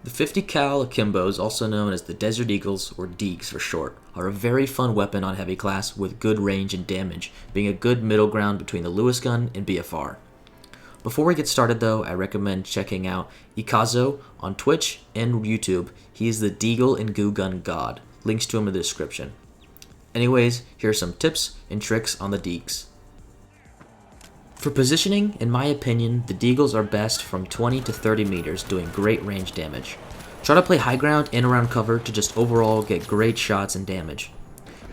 The 50 cal Akimbos, also known as the Desert Eagles, or Deegs for short, are a very fun weapon on heavy class with good range and damage, being a good middle ground between the Lewis gun and BFR. Before we get started though, I recommend checking out Ikazo on Twitch and YouTube. He is the Deagle and Goo Gun God. Links to him in the description. Anyways, here are some tips and tricks on the Deegs. For positioning, in my opinion, the Deagles are best from 20 to 30 meters, doing great range damage. Try to play high ground and around cover to just overall get great shots and damage.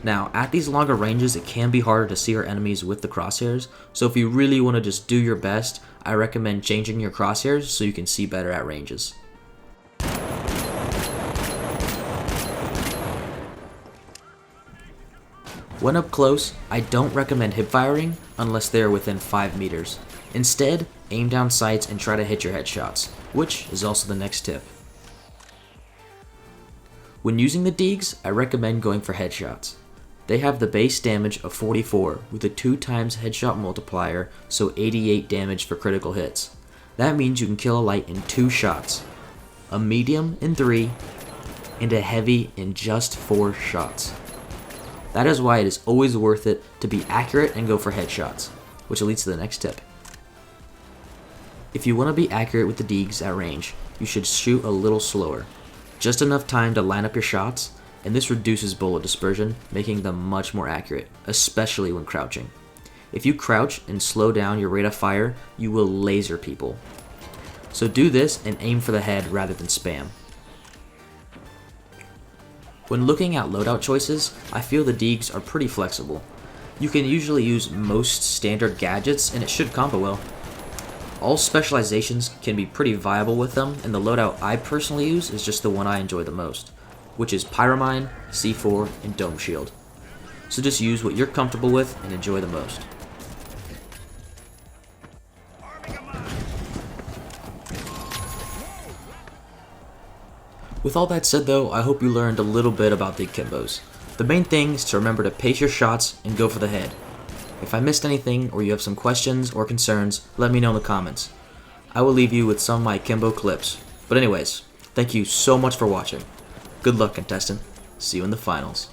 Now, at these longer ranges, it can be harder to see our enemies with the crosshairs, so if you really want to just do your best, I recommend changing your crosshairs so you can see better at ranges. When up close, I don't recommend hip firing unless they are within 5 meters. Instead, aim down sights and try to hit your headshots, which is also the next tip. When using the Deegs, I recommend going for headshots. They have the base damage of 44 with a 2 times headshot multiplier, so 88 damage for critical hits. That means you can kill a light in 2 shots, a medium in 3, and a heavy in just 4 shots. That is why it is always worth it to be accurate and go for headshots, which leads to the next tip. If you want to be accurate with the Deegs at range, you should shoot a little slower. Just enough time to line up your shots, and this reduces bullet dispersion, making them much more accurate, especially when crouching. If you crouch and slow down your rate of fire, you will laser people. So do this and aim for the head rather than spam. When looking at loadout choices, I feel the Deegs are pretty flexible. You can usually use most standard gadgets and it should combo well. All specializations can be pretty viable with them, and the loadout I personally use is just the one I enjoy the most, which is Pyromine, C4, and Dome Shield. So just use what you're comfortable with and enjoy the most. With all that said though, I hope you learned a little bit about the Akimbos. The main thing is to remember to pace your shots and go for the head. If I missed anything or you have some questions or concerns, let me know in the comments. I will leave you with some of my Akimbo clips. But anyways, thank you so much for watching. Good luck, contestant. See you in the finals.